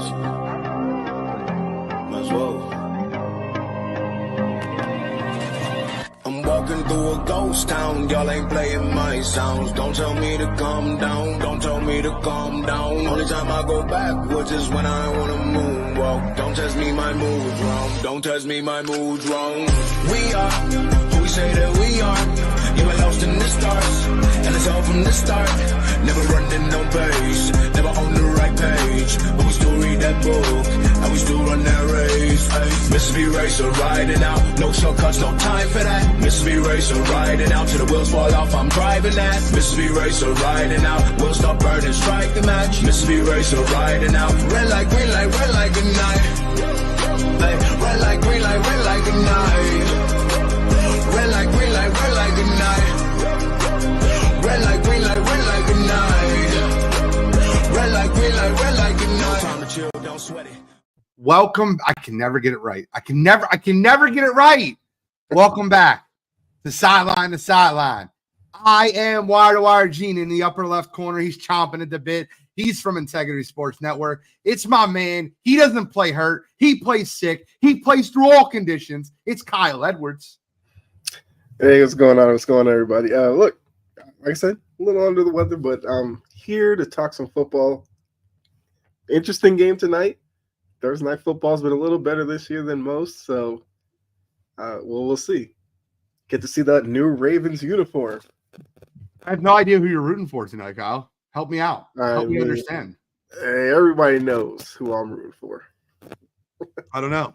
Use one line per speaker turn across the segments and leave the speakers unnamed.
stars. Might as well. I'm walking through a ghost town, y'all ain't playing my sounds. Don't tell me to calm down, don't tell me to calm down. Only time I go backwards is when I wanna moonwalk. Don't test me, my mood's wrong. Don't test me, my mood's wrong. We are who we say that we are. You were lost in the stars, and it's all from the start. Never running no pace, never on the right page. But we still read that book, and we still run that race. Ay. Mississippi Racer riding out, no shortcuts, no time for that. Mississippi Racer riding out, till the wheels fall off, I'm driving that. Mississippi Racer riding out, wheels stop burning, strike the match. Mississippi Racer riding out, red light, green light, red light, good night. Ay. Red light, green light, red light, good night. Red light, green light, red light, good night. Red light, green light, red light, good night. Red light, green light, red light, good night. Time to chill, don't sweat it.
Welcome. I can never get it right. I can never get it right. Welcome back to Sideline to Sideline. I am Wire to Wire Gene in the upper left corner. He's chomping at the bit. He's from Integrity Sports Network. It's my man. He doesn't play hurt. He plays sick. He plays through all conditions. It's Kyle Edwards.
Hey, what's going on? What's going on, everybody? Look, like I said, a little under the weather, but I'm here to talk some football. Interesting game tonight. Thursday night football's been a little better this year than most, so we'll see. Get to see that new Ravens uniform.
I have no idea who you're rooting for tonight, Kyle. Help me out. Help me understand.
Hey, everybody knows who I'm rooting for.
I don't know.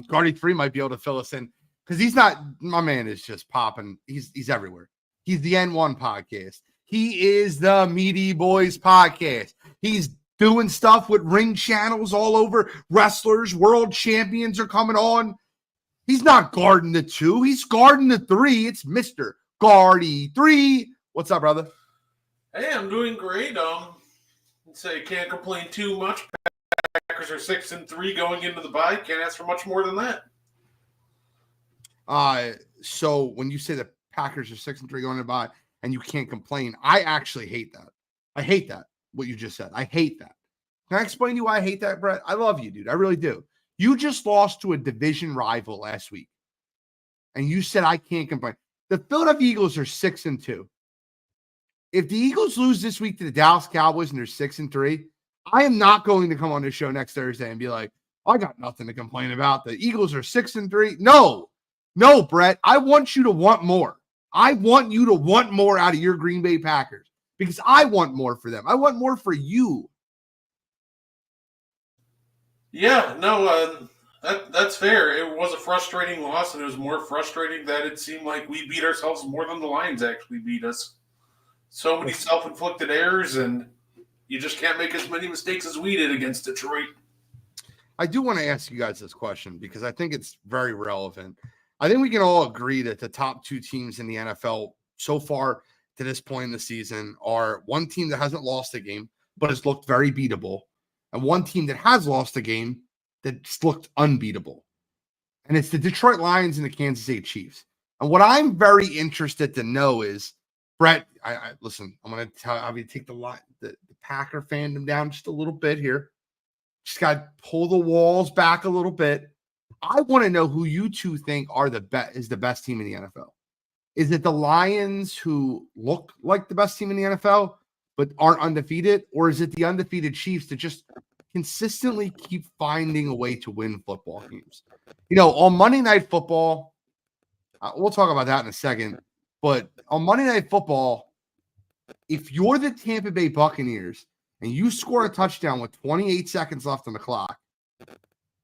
Guardy 3 might be able to fill us in. Because he's not, my man is just popping. He's everywhere. He's the N1 podcast. He is the Meaty Boys podcast. He's doing stuff with ring channels all over. Wrestlers, world champions are coming on. He's not guarding the 2. He's guarding the 3. It's Mr. Guardy 3. What's up, brother?
Hey, I'm doing great. Say can't complain too much. Packers are 6-3 going into the bye. Can't ask for much more than that.
So when you say the Packers are 6-3 going to bye and you can't complain, I actually hate that. I hate that, what you just said. I hate that. Can I explain to you why I hate that, Brett? I love you, dude. I really do. You just lost to a division rival last week, and you said I can't complain. The Philadelphia Eagles are 6-2. If the Eagles lose this week to the Dallas Cowboys and they're 6-3, I am not going to come on this show next Thursday and be like, I got nothing to complain about. The Eagles are 6-3. No, Brett, I want you to want more. I want you to want more out of your Green Bay Packers because I want more for them. I want more for you.
Yeah, no, that's fair. It was a frustrating loss, and it was more frustrating that it seemed like we beat ourselves more than the Lions actually beat us. So many self-inflicted errors, and you just can't make as many mistakes as we did against Detroit.
I do want to ask you guys this question because I think it's very relevant. I think we can all agree that the top 2 teams in the NFL so far to this point in the season are one team that hasn't lost a game but has looked very beatable, and one team that has lost a game that's looked unbeatable. And it's the Detroit Lions and the Kansas City Chiefs. And what I'm very interested to know is, Brett, listen, I'm going to have you take the Packer fandom down just a little bit here. Just got to pull the walls back a little bit. I want to know who you two think are the best team in the NFL. Is it the Lions who look like the best team in the NFL but aren't undefeated, or is it the undefeated Chiefs that just consistently keep finding a way to win football games? You know, on Monday Night Football, we'll talk about that in a second, but on Monday Night Football, if you're the Tampa Bay Buccaneers and you score a touchdown with 28 seconds left on the clock,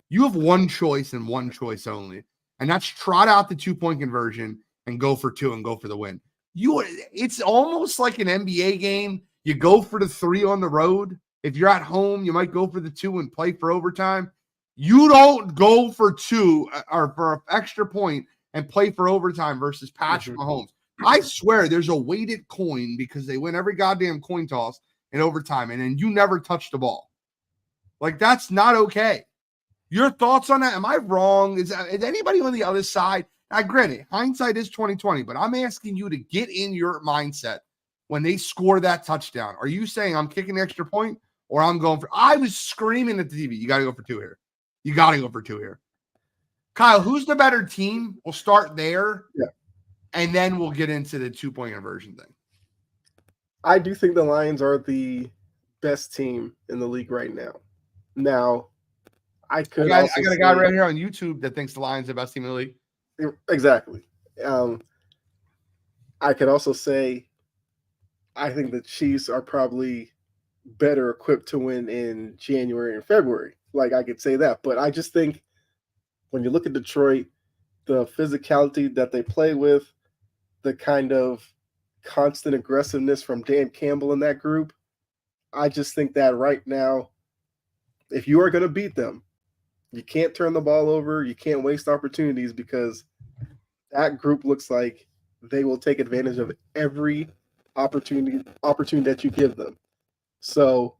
you have one choice and one choice only, and that's trot out the 2-point conversion and go for 2 and go for the win. It's almost like an NBA game. You go for the 3 on the road. If you're at home, you might go for the 2 and play for overtime. You don't go for 2 or for an extra point and play for overtime versus Patrick Mahomes. I swear there's a weighted coin because they win every goddamn coin toss in overtime, and then you never touch the ball. Like, that's not okay. Your thoughts on that? Am I wrong? Is anybody on the other side? Now, granted, hindsight is 2020, but I'm asking you to get in your mindset when they score that touchdown. Are you saying I'm kicking the extra point, or I'm going for. I was screaming at the TV. You got to go for 2 here. You got to go for 2 here. Kyle, who's the better team? We'll start there.
Yeah.
And then we'll get into the 2-point conversion thing.
I do think the Lions are the best team in the league right now. Now, I got
a guy right here on YouTube that thinks the Lions are the best team in the league.
Exactly. I could also say I think the Chiefs are probably better equipped to win in January and February. Like, I could say that. But I just think when you look at Detroit, the physicality that they play with, the kind of constant aggressiveness from Dan Campbell in that group, I just think that right now, if you are going to beat them, you can't turn the ball over. You can't waste opportunities because that group looks like they will take advantage of every opportunity that you give them. So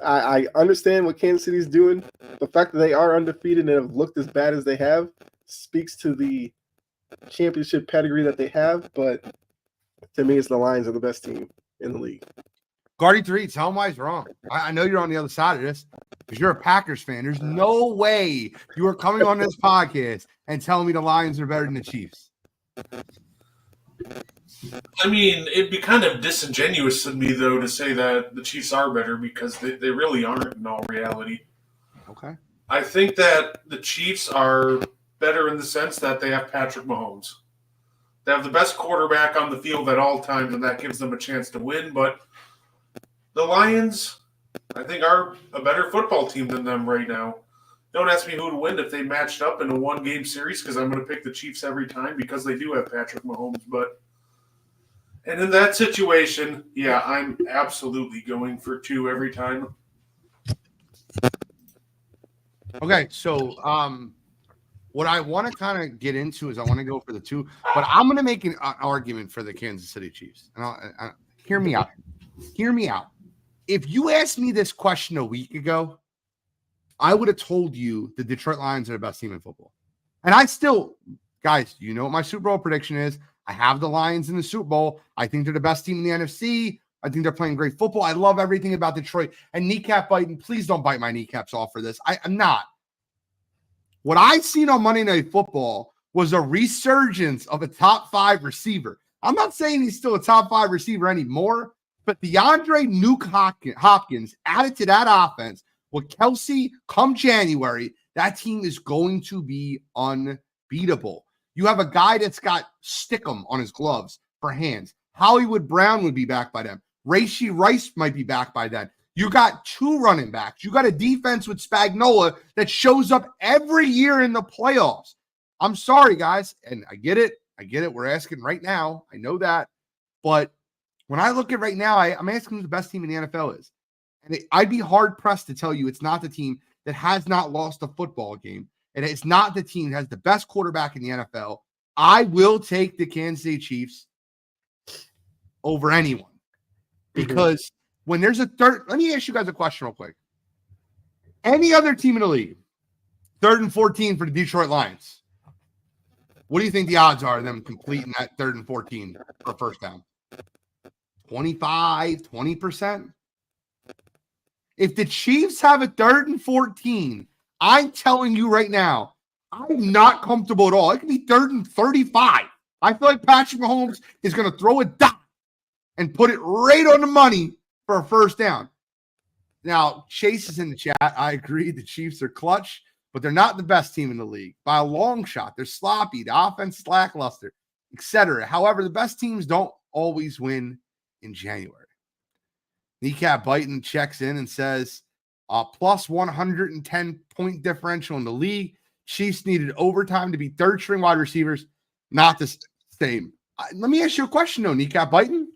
I understand what Kansas City's doing. The fact that they are undefeated and have looked as bad as they have speaks to the championship pedigree that they have. But to me, it's the Lions are the best team in the league.
Guardy 3, tell him why he's wrong. I know you're on the other side of this because you're a Packers fan. There's no way you are coming on this podcast and telling me the Lions are better than the Chiefs.
I mean, it'd be kind of disingenuous of me, though, to say that the Chiefs are better because they really aren't in all reality.
Okay.
I think that the Chiefs are better in the sense that they have Patrick Mahomes. They have the best quarterback on the field at all times, and that gives them a chance to win. But the Lions, I think, are a better football team than them right now. Don't ask me who would win if they matched up in a one-game series because I'm going to pick the Chiefs every time because they do have Patrick Mahomes. And in that situation, yeah, I'm absolutely going for 2 every time.
Okay, so what I want to kind of get into is I want to go for the 2, but I'm going to make an argument for the Kansas City Chiefs. And hear me out. Hear me out. If you asked me this question a week ago, I would have told you the Detroit Lions are the best team in football. And I still, guys, you know what my Super Bowl prediction is. I have the Lions in the Super Bowl. I think they're the best team in the NFC. I think they're playing great football. I love everything about Detroit. And kneecap biting, please don't bite my kneecaps off for this. I'm not. What I seen on Monday Night Football was a resurgence of a top 5 receiver. I'm not saying he's still a top 5 receiver anymore, but DeAndre Nuke Hopkins added to that offense with Kelsey come January, that team is going to be unbeatable. You have a guy that's got Stickum on his gloves for hands. Hollywood Brown would be back by then. Rashee Rice might be back by then. You got 2 running backs. You got a defense with Spagnuolo that shows up every year in the playoffs. I'm sorry, guys, and I get it. We're asking right now. I know that. But when I look at right now, I'm asking who the best team in the NFL is. And I'd be hard-pressed to tell you it's not the team that has not lost a football game. And it's not the team that has the best quarterback in the NFL. I will take the Kansas City Chiefs over anyone. Because when there's a third, let me ask you guys a question real quick. Any other team in the league, 3rd and 14 for the Detroit Lions. What do you think the odds are of them completing that 3rd and 14 for first down? 25, 20%? If the Chiefs have a 3rd and 14, I'm telling you right now, I'm not comfortable at all. It could be 3rd and 35. I feel like Patrick Mahomes is going to throw a dot and put it right on the money for a first down. Now, Chase is in the chat. I agree. The Chiefs are clutch, but they're not the best team in the league by a long shot. They're sloppy. The offense is lackluster, etc. However, the best teams don't always win in January. Kneecap Biting checks in and says, plus 110 point differential in the league. Chiefs needed overtime to be 3rd string wide receivers, not the same. Let me ask you a question, though, Kneecap Biting.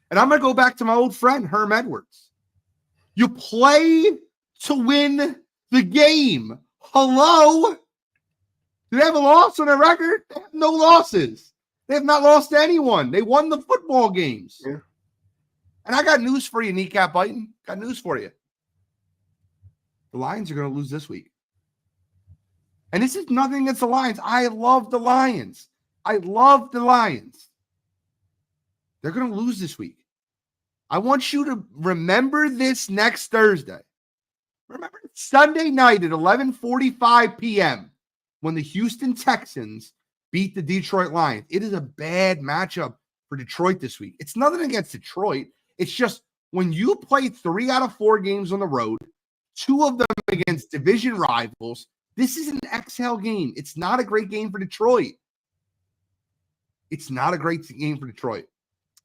And I'm going to go back to my old friend, Herm Edwards. You play to win the game. Hello? Do they have a loss on their record? They have no losses. They have not lost to anyone. They won the football games.
Yeah.
And I got news for you, Kneecap Biting. Got news for you. The Lions are going to lose this week. And this is nothing against the Lions. I love the Lions. They're going to lose this week. I want you to remember this next Thursday. Remember Sunday night at 11:45 p.m. when the Houston Texans beat the Detroit Lions. It is a bad matchup for Detroit this week. It's nothing against Detroit. It's just when you play 3 out of 4 games on the road, 2 of them against division rivals, this is an exhale game. It's not a great game for Detroit. It's not a great game for Detroit.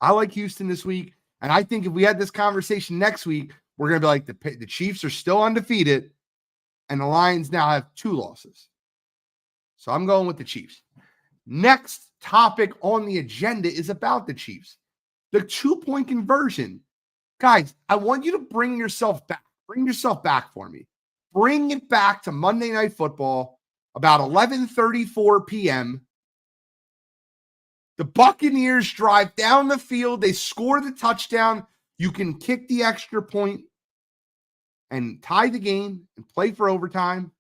I like Houston this week, and I think if we had this conversation next week, we're going to be like, the Chiefs are still undefeated, and the Lions now have 2 losses. So I'm going with the Chiefs. Next topic on the agenda is about the Chiefs. The 2-point conversion. Guys, I want you to bring yourself back. Bring yourself back for me. Bring it back to Monday Night Football, about 11:34 p.m. The Buccaneers drive down the field. They score the touchdown. You can kick the extra point and tie the game and play for overtime,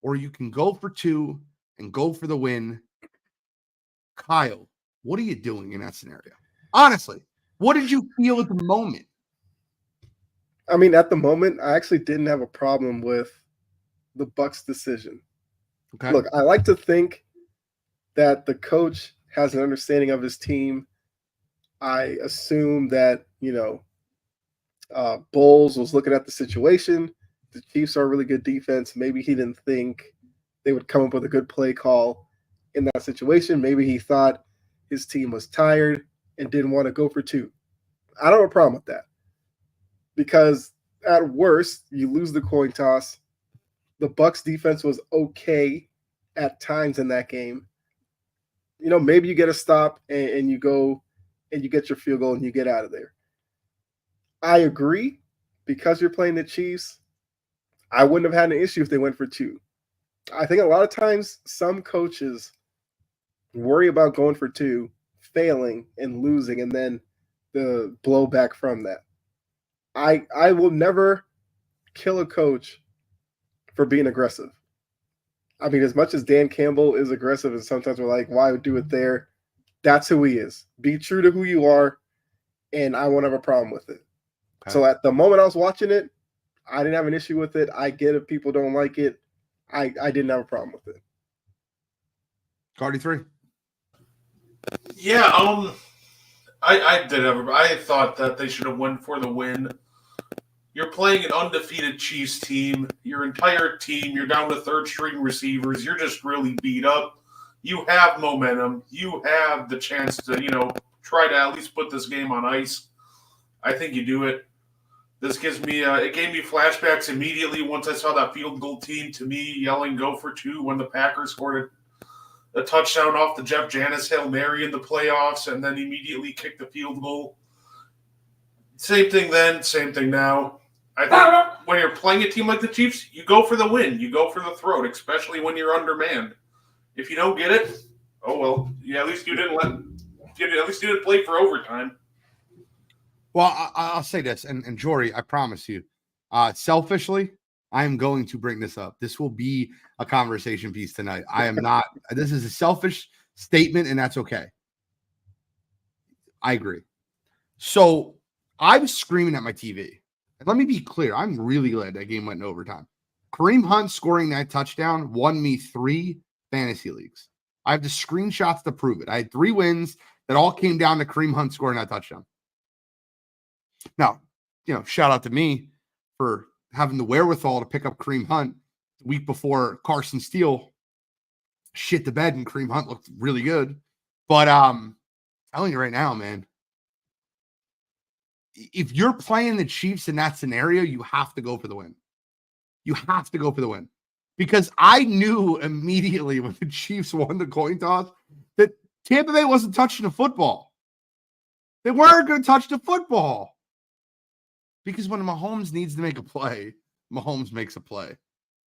or you can go for 2 and go for the win. Kyle, what are you doing in that scenario? Honestly, what did you feel at the moment?
I mean, at the moment, I actually didn't have a problem with the Bucs' decision.
Okay.
Look, I like to think that the coach has an understanding of his team. I assume that, Bowles was looking at the situation. The Chiefs are a really good defense. Maybe he didn't think they would come up with a good play call in that situation. Maybe he thought his team was tired and didn't want to go for 2. I don't have a problem with that, because at worst, you lose the coin toss. The Bucs defense was okay at times in that game. Maybe you get a stop and you go and you get your field goal and you get out of there. I agree, because you're playing the Chiefs, I wouldn't have had an issue if they went for 2. I think a lot of times some coaches worry about going for 2, failing and losing, and then the blowback from that. I will never kill a coach for being aggressive. I mean, as much as Dan Campbell is aggressive, and sometimes we're like, why do it there? That's who he is. Be true to who you are, and I won't have a problem with it. Okay. So at the moment I was watching it, I didn't have an issue with it. I get if people don't like it. I didn't have a problem with it.
Cardi 3.
Yeah, I did have. I thought that they should have went for the win. You're playing an undefeated Chiefs team. Your entire team, you're down to 3rd-string receivers. You're just really beat up. You have momentum. You have the chance to, try to at least put this game on ice. I think you do it. This gives me, it gave me flashbacks immediately once I saw that field goal team to me yelling "Go for 2" when the Packers scored a touchdown off the Jeff Janis Hail Mary in the playoffs, and then immediately kicked the field goal. Same thing then, same thing now. I think when you're playing a team like the Chiefs, you go for the win. You go for the throat, especially when you're undermanned. If you don't get it, oh well. Yeah, at least you didn't play for overtime.
Well, I'll say this, and Jory, I promise you, selfishly, I am going to bring this up. This will be a conversation piece tonight. I am not. This is a selfish statement, and that's okay. I agree. So I was screaming at my TV. And let me be clear. I'm really glad that game went in overtime. Kareem Hunt scoring that touchdown won me 3 fantasy leagues. I have the screenshots to prove it. I had 3 wins that all came down to Kareem Hunt scoring that touchdown. Now, shout out to me for having the wherewithal to pick up Kareem Hunt the week before Carson Steele shit the bed and Kareem Hunt looked really good. But I'm telling you right now, man, if you're playing the Chiefs in that scenario, you have to go for the win. You have to go for the win. Because I knew immediately when the Chiefs won the coin toss that Tampa Bay wasn't touching the football. They weren't going to touch the football. Because when Mahomes needs to make a play, Mahomes makes a play.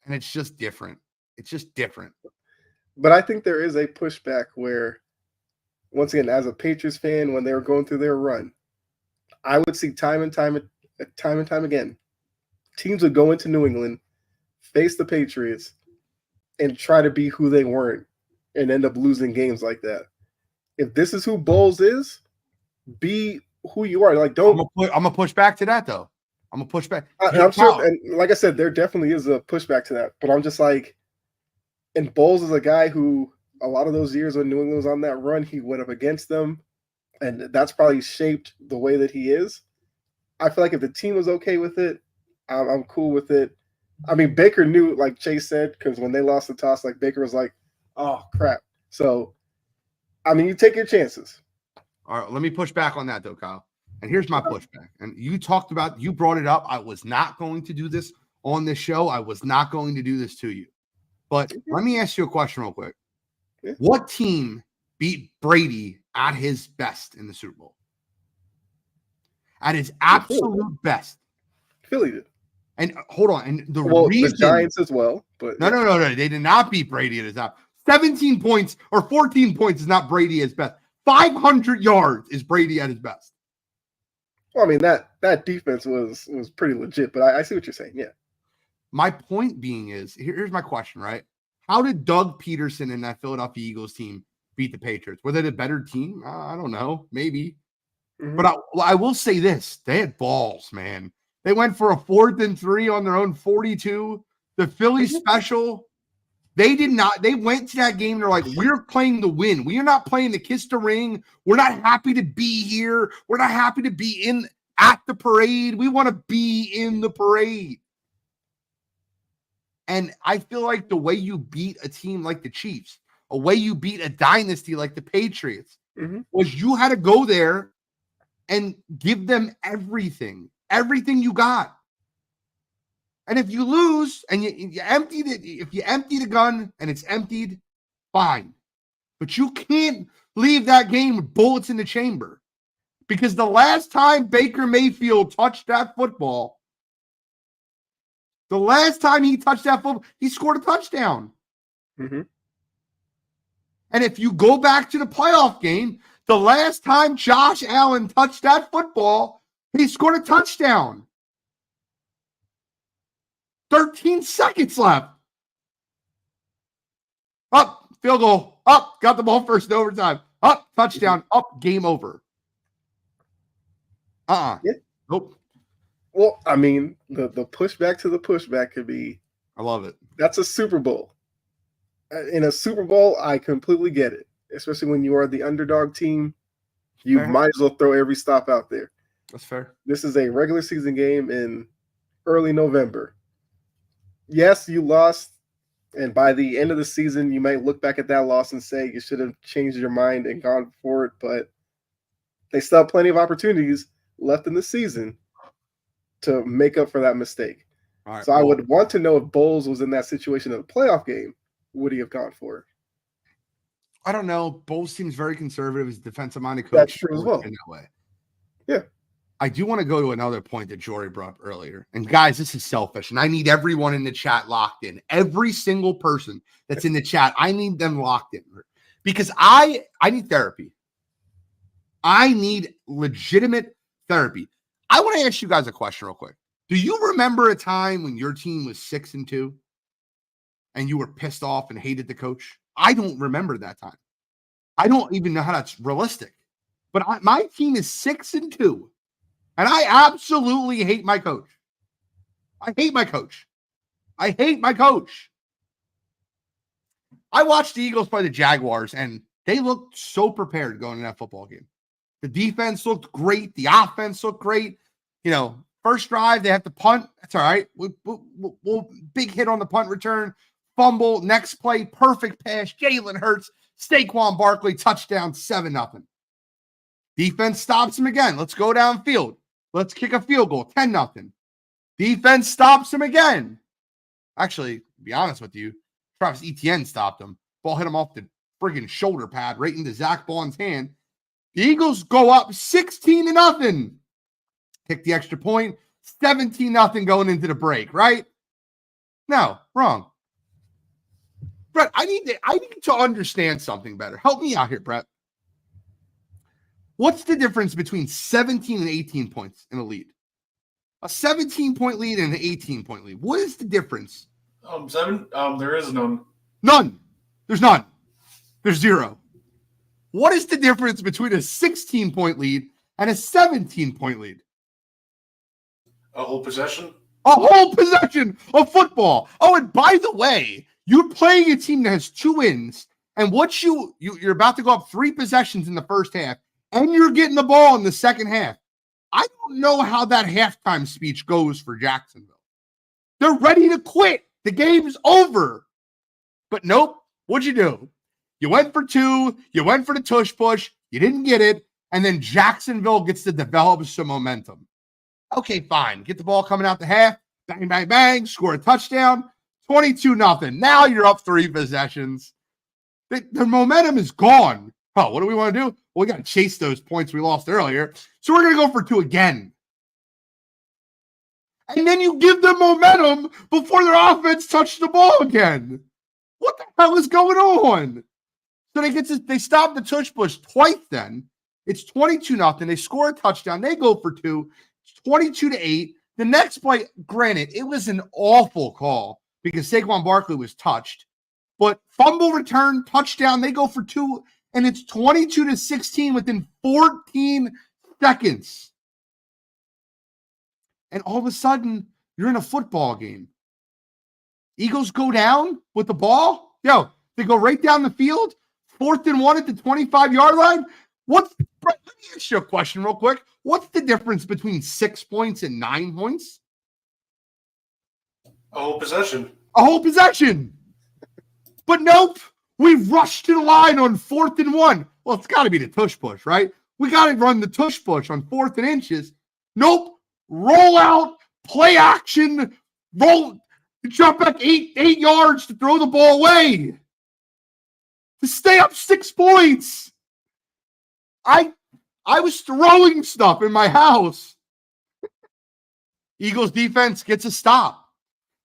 And it's just different. It's just different.
But I think there is a pushback where, once again, as a Patriots fan, when they were going through their run, I would see time and time again, teams would go into New England, face the Patriots, and try to be who they weren't and end up losing games like that. If this is who Bowles is, be who you are. Like, don't.
I'm gonna push back to that though. I'm gonna push back.
I'm sure, and like I said, there definitely is a pushback to that. But I'm just like, and Bowles is a guy who a lot of those years when New England was on that run, he went up against them, and that's probably shaped the way that he is. I feel like if the team was okay with it, I'm cool with it. I mean, Baker knew, like Chase said, because when they lost the toss, like Baker was like, "Oh crap." So, I mean, you take your chances.
All right, let me push back on that though, Kyle. And here's my pushback. And you brought it up. I was not going to do this on this show. I was not going to do this to you. But let me ask you a question real quick.
Yeah.
What team beat Brady at his best in the Super Bowl? At his absolute best.
Philly did.
And hold on. And the
Giants as well. But
no. They did not beat Brady at his best. 17 points or 14 points is not Brady at his best. 500 yards is Brady at his best.
Well, I mean, that defense was pretty legit, but I see what you're saying. Yeah.
My point being is, here's my question, right? How did Doug Peterson and that Philadelphia Eagles team beat the Patriots? Were they the better team? I don't know. Maybe. Mm-hmm. But I will say this. They had balls, man. They went for a 4th and 3 on their own 42. The Philly special, they did not. They went to that game. They're like, we're playing to win. We are not playing to kiss the ring. We're not happy to be here. We're not happy to be at the parade. We want to be in the parade. And I feel like the way you beat a team like the Chiefs, a way you beat a dynasty like the Patriots, was you had to go there and give them everything you got. And if you lose and you empty if you empty the gun and it's emptied, fine. But you can't leave that game with bullets in the chamber. Because the last time Baker Mayfield touched that football, he scored a touchdown.
Mm-hmm.
And if you go back to the playoff game, the last time Josh Allen touched that football, he scored a touchdown. 13 seconds left. Up, field goal. Up, got the ball first in overtime. Up, touchdown. Up, game over.
Yeah.
Nope.
Well, I mean, the pushback to the pushback could be.
I love it.
That's a Super Bowl. In a Super Bowl, I completely get it. Especially when you are the underdog team, you might as well throw every stop out there.
That's fair.
This is a regular season game in early November. Yes, you lost, and by the end of the season, you might look back at that loss and say you should have changed your mind and gone for it, but they still have plenty of opportunities left in the season to make up for that mistake.
All right,
so I would want to know if Bowles was in that situation in a playoff game, would he have gone for it?
I don't know. Bowles seems very conservative. He's a defensive-minded coach.
That's true as well.
In that way.
Yeah.
I do want to go to another point that Jory brought up earlier. And guys, this is selfish. And I need everyone in the chat locked in. Every single person that's in the chat, I need them locked in. Because I need therapy. I need legitimate therapy. I want to ask you guys a question real quick. Do you remember a time when your team was 6-2 and you were pissed off and hated the coach? I don't remember that time. I don't even know how that's realistic. But my team is 6-2. And I absolutely hate my coach. I hate my coach. I hate my coach. I watched the Eagles play the Jaguars, and they looked so prepared going in that football game. The defense looked great. The offense looked great. You know, first drive, they have to punt. That's all right. We'll big hit on the punt return. Fumble. Next play, perfect pass. Jalen Hurts. Saquon Barkley, touchdown, 7-0. Defense stops him again. Let's go downfield. Let's kick a field goal, 10-0. Defense stops him again. Actually, to be honest with you, Travis Etienne stopped him. Ball hit him off the friggin' shoulder pad right into Zach Baughn's hand. The Eagles go up 16-0. Kick the extra point, 17-0 going into the break, right? No, wrong. Brett, I need to understand something better. Help me out here, Brett. What's the difference between 17 and 18 points in a lead? A 17-point lead and an 18-point lead. What is the difference?
There is none.
None. There's none. There's zero. What is the difference between a 16-point lead and a 17-point lead.
A whole possession?
A whole possession of football. Oh, and by the way, you're playing a team that has 2 wins, and what you're about to go up 3 possessions in the first half, and you're getting the ball in the second half. I don't know how that halftime speech goes for Jacksonville. They're ready to quit. The game's over. But nope. What'd you do? You went for 2. You went for the tush push. You didn't get it. And then Jacksonville gets to develop some momentum. Okay, fine. Get the ball coming out the half. Bang, bang, bang. Score a touchdown. 22-0. Now you're up 3 possessions. The momentum is gone. Oh, what do we want to do? Well, we got to chase those points we lost earlier. So we're going to go for 2 again. And then you give them momentum before their offense touched the ball again. What the hell is going on? So they stop the tush push twice then. It's 22-0. They score a touchdown. They go for 2. It's 22-8. The next play, granted, it was an awful call because Saquon Barkley was touched. But fumble return, touchdown, they go for 2, and it's 22-16 within 14 seconds. And all of a sudden, you're in a football game. Eagles go down with the ball. They go right down the field. 4th and 1 at the 25-yard line. Let me ask you a question real quick. What's the difference between 6 points and 9 points?
A whole possession.
A whole possession. But nope. We rushed to the line on 4th and 1. Well, it's got to be the tush push, right? We got to run the tush push on 4th and inches. Nope. Roll out, play action, jump back 8 yards to throw the ball away. To stay up 6 points. I was throwing stuff in my house. Eagles defense gets a stop.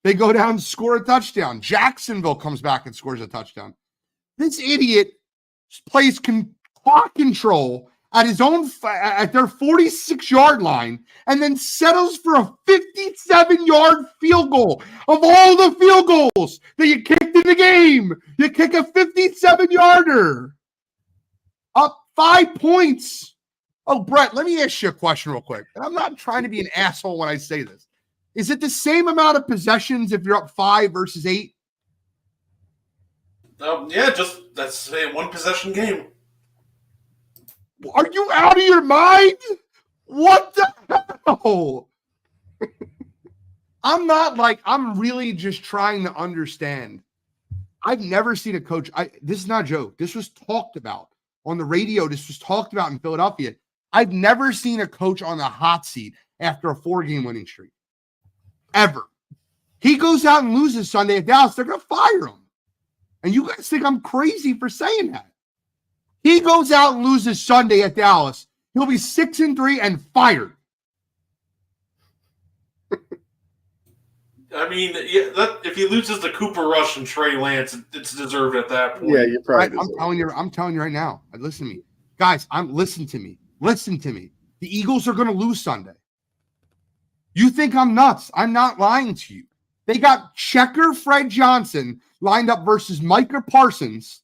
They go down and score a touchdown. Jacksonville comes back and scores a touchdown. This idiot plays clock control at their 46-yard line and then settles for a 57-yard field goal. Of all the field goals that you kicked in the game, you kick a 57-yarder. Up 5 points. Oh, Brett, let me ask you a question real quick. And I'm not trying to be an asshole when I say this. Is it the same amount of possessions if you're up 5 versus 8?
Yeah, that's a 1 possession game.
Are you out of your mind? What the hell? I'm really just trying to understand. I've never seen a coach. This is not a joke. This was talked about on the radio. This was talked about in Philadelphia. I've never seen a coach on the hot seat after a 4-game winning streak. Ever. He goes out and loses Sunday at Dallas. They're going to fire him. And you guys think I'm crazy for saying that. He goes out and loses Sunday at Dallas. He'll be 6-3 and fired.
I mean, if he loses to Cooper Rush and Trey Lance, it's deserved at that point.
Yeah, you're probably.
I'm telling you right now. Listen to me, guys. Listen to me. The Eagles are going to lose Sunday. You think I'm nuts? I'm not lying to you. They got Checker Fred Johnson lined up versus Micah Parsons,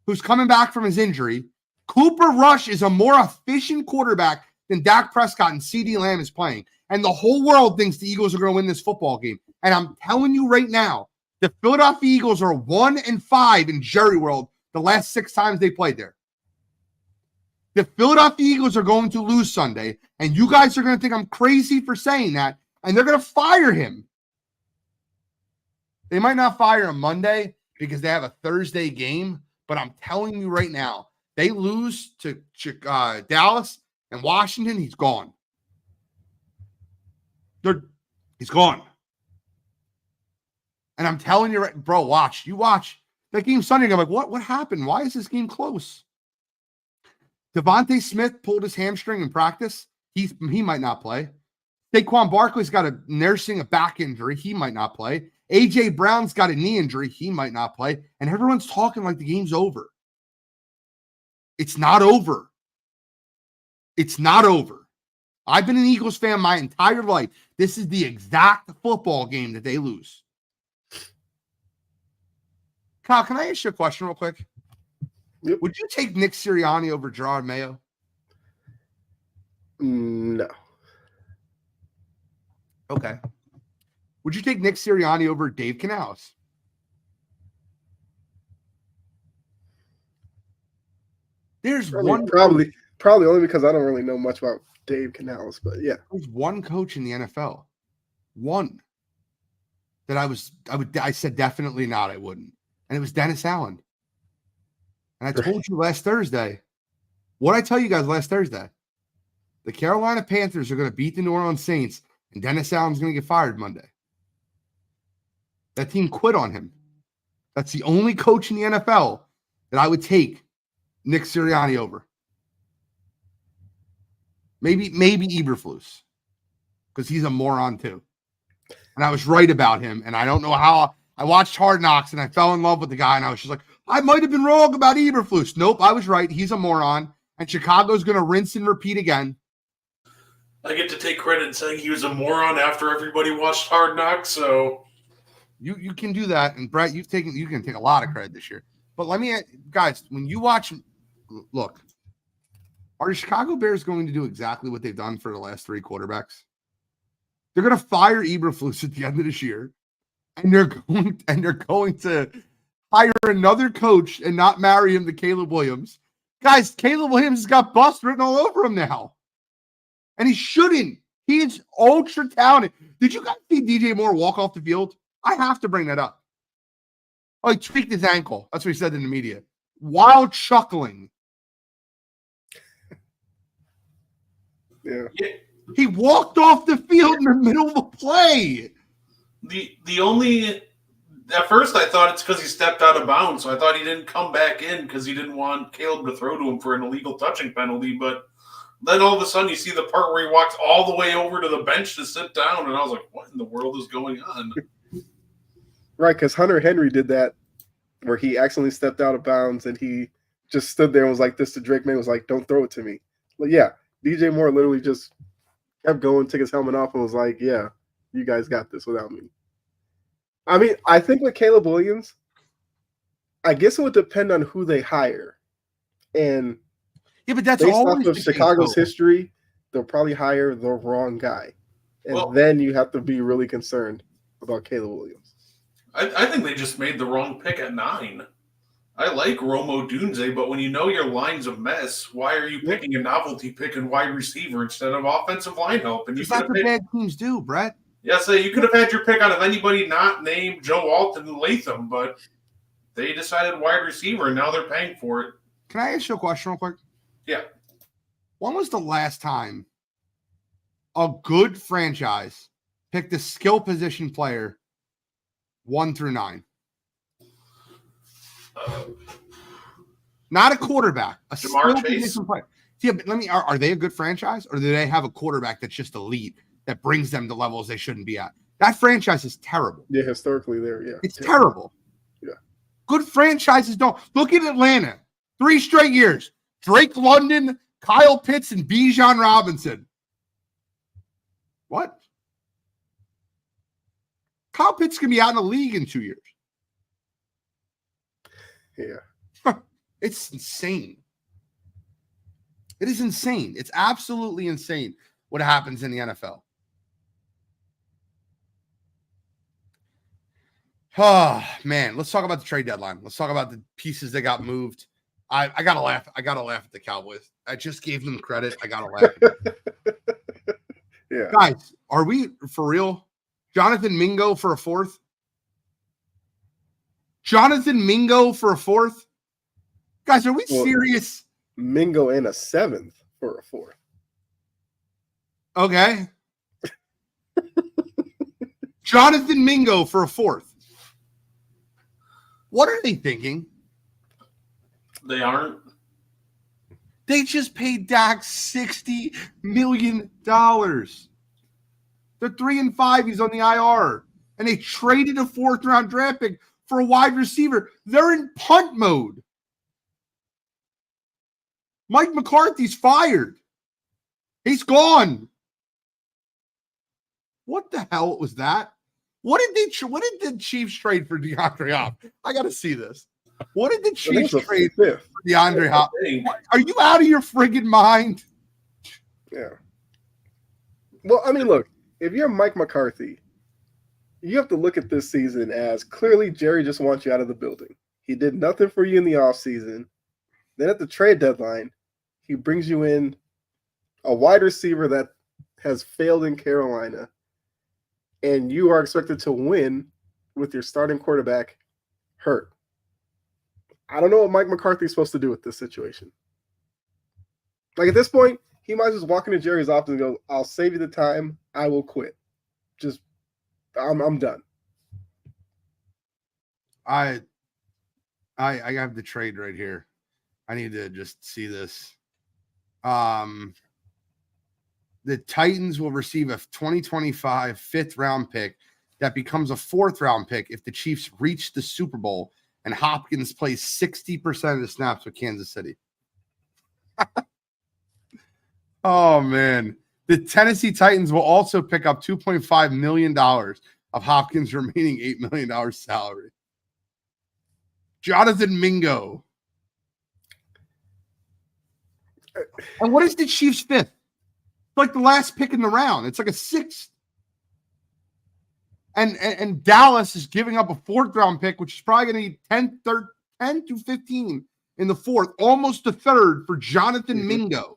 who's coming back from his injury. Cooper Rush is a more efficient quarterback than Dak Prescott, and CeeDee Lamb is playing. And the whole world thinks the Eagles are going to win this football game. And I'm telling you right now, the Philadelphia Eagles are 1-5 in Jerry World the last 6 times they played there. The Philadelphia Eagles are going to lose Sunday, and you guys are going to think I'm crazy for saying that, and they're going to fire him. They might not fire him Monday because they have a Thursday game, but I'm telling you right now, they lose to Dallas and Washington, he's gone. He's gone. And I'm telling you, bro, watch that game Sunday. I'm like, what happened? Why is this game close? Devontae Smith pulled his hamstring in practice. He might not play. Saquon Barkley's got nursing a back injury. He might not play. A.J. Brown's got a knee injury. He might not play. And everyone's talking like the game's over. It's not over. It's not over. I've been an Eagles fan my entire life. This is the exact football game that they lose. Kyle, can I ask you a question real quick?
Yep.
Would you take Nick Sirianni over Gerard Mayo?
No.
Okay. Would you take Nick Sirianni over Dave Canales? There's
probably only because I don't really know much about Dave Canales, but yeah.
There's one coach in the NFL. One. That I said definitely not, I wouldn't. And it was Dennis Allen. And I told you last Thursday. What did I tell you guys last Thursday? The Carolina Panthers are going to beat the New Orleans Saints, and Dennis Allen's going to get fired Monday. That team quit on him. That's the only coach in the NFL that I would take Nick Sirianni over. Maybe Eberflus, because he's a moron too. And I was right about him. And I don't know how. I watched Hard Knocks and I fell in love with the guy. And I was just like, I might have been wrong about Eberflus. Nope, I was right. He's a moron. And Chicago's going to rinse and repeat again.
I get to take credit in saying he was a moron after everybody watched Hard Knocks. So
you can do that. And Brett, you can take a lot of credit this year. But let me, guys, when you watch, look, are the Chicago Bears going to do exactly what they've done for the last three quarterbacks? They're going to fire Eberflus at the end of this year, and they're going to hire another coach and not marry him to Caleb Williams. Guys, Caleb Williams has got bust written all over him now, and he shouldn't. He is ultra talented. Did you guys see DJ Moore walk off the field? I have to bring that up. Oh, he tweaked his ankle. That's what he said in the media. While chuckling.
Yeah.
He walked off the field in the middle of a play.
The only at first I thought it's because he stepped out of bounds, so I thought he didn't come back in because he didn't want Caleb to throw to him for an illegal touching penalty. But then all of a sudden you see the part where he walks all the way over to the bench to sit down, and I was like, "What in the world is going on?"
Right, because Hunter Henry did that where he accidentally stepped out of bounds and he just stood there and was like this to Drake May, was like, "Don't throw it to me." But yeah, DJ Moore literally just kept going, took his helmet off, and was like, "Yeah, you guys got this without me." I mean, I think with Caleb Williams, I guess it would depend on who they hire. And
yeah, but that's
based
always
off of Chicago's history, they'll probably hire the wrong guy. And then you have to be really concerned about Caleb Williams.
I think they just made the wrong pick at 9. I like Romo Dunze, but when you know your line's a mess, why are you picking a novelty pick and wide receiver instead of offensive line help? And
that's what bad teams do, Brett.
Yeah, so you could have had your pick out of anybody not named Joe Alton and Latham, but they decided wide receiver, and now they're paying for it.
Can I ask you a question real quick?
Yeah.
When was the last time a good franchise picked a skill position player 1 through 9? Not a quarterback, a skill position player. Yeah, but are they a good franchise, or do they have a quarterback that's just elite that brings them to levels they shouldn't be at? That franchise is terrible.
Yeah, historically there, yeah.
It's terrible.
Yeah.
Good franchises don't. Look at Atlanta. 3 straight years. Drake London, Kyle Pitts, and Bijan Robinson. What? Kyle Pitts can be out in the league in 2 years.
Yeah.
It's insane. It is insane. It's absolutely insane what happens in the NFL. Oh, man. Let's talk about the trade deadline. Let's talk about the pieces that got moved. I got to laugh. I got to laugh at the Cowboys. I just gave them credit. I got to laugh.
Yeah.
Guys, are we for real? Jonathan Mingo for a 4th? Jonathan Mingo for a 4th? Guys, are we serious?
Mingo and a 7th for a 4th.
Okay. Jonathan Mingo for a 4th. What are they thinking?
They aren't.
They just paid Dak $60 million. They're 3-5. He's on the IR. And they traded a 4th-round draft pick for a wide receiver. They're in punt mode. Mike McCarthy's fired. He's gone. What the hell was that? What did the Chiefs trade for DeAndre Hopkins? I got to see this. What did the Chiefs trade for DeAndre Hopkins? Are you out of your friggin' mind?
Yeah. Well, I mean, look, if you're Mike McCarthy, you have to look at this season as clearly Jerry just wants you out of the building. He did nothing for you in the offseason. Then at the trade deadline, he brings you in a wide receiver that has failed in Carolina, and you are expected to win with your starting quarterback hurt. I don't know what Mike McCarthy's supposed to do with this situation. Like, at this point, he might just walk into Jerry's office and go, I'll save you the time. I will quit. Just, I'm done.
I have the trade right here. I need to just see this. The Titans will receive a 2025 fifth-round pick that becomes a fourth-round pick if the Chiefs reach the Super Bowl and Hopkins plays 60% of the snaps with Kansas City. Oh, man. The Tennessee Titans will also pick up $2.5 million of Hopkins' remaining $8 million salary. Jonathan Mingo. And what is the Chiefs' fifth? Like the last pick in the round. It's like a sixth. And Dallas is giving up a fourth-round pick, which is probably going to need 10 to 15 in the fourth, almost a third for Jonathan Mingo.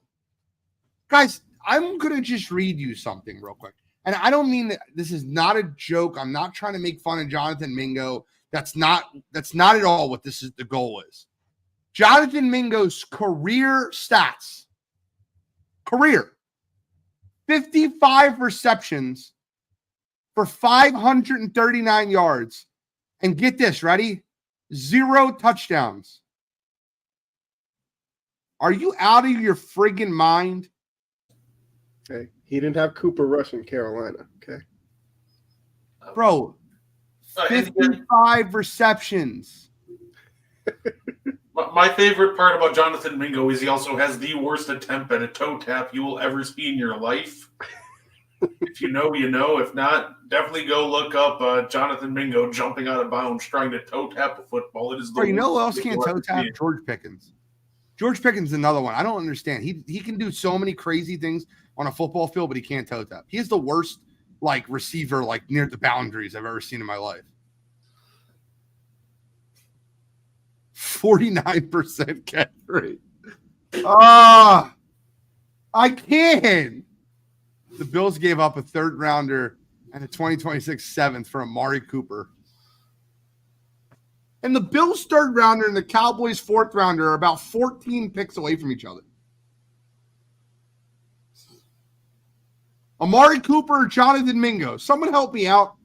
Guys, I'm going to just read you something real quick. And I don't mean that this is not a joke. I'm not trying to make fun of Jonathan Mingo. That's not at all what the goal is. Jonathan Mingo's career stats. 55 receptions for 539 yards. And get this, ready? 0 touchdowns. Are you out of your friggin' mind?
Okay. He didn't have Cooper Rush in Carolina. Okay.
Bro, 55 receptions.
My favorite part about Jonathan Mingo is he also has the worst attempt at a toe tap you will ever see in your life. If you know, you know. If not, definitely go look up Jonathan Mingo jumping out of bounds trying to toe tap a football. It is the
Bro, you know who else can't toe tap? George Pickens. George Pickens is another one. I don't understand. He can do so many crazy things on a football field, but he can't toe tap. He is the worst receiver near the boundaries I've ever seen in my life. 49% catch rate. I can't. The Bills gave up a third rounder and a 2026 seventh for Amari Cooper. And the Bills' third rounder and the Cowboys' fourth rounder are about 14 picks away from each other. Amari Cooper or Jonathan Mingo. Someone help me out.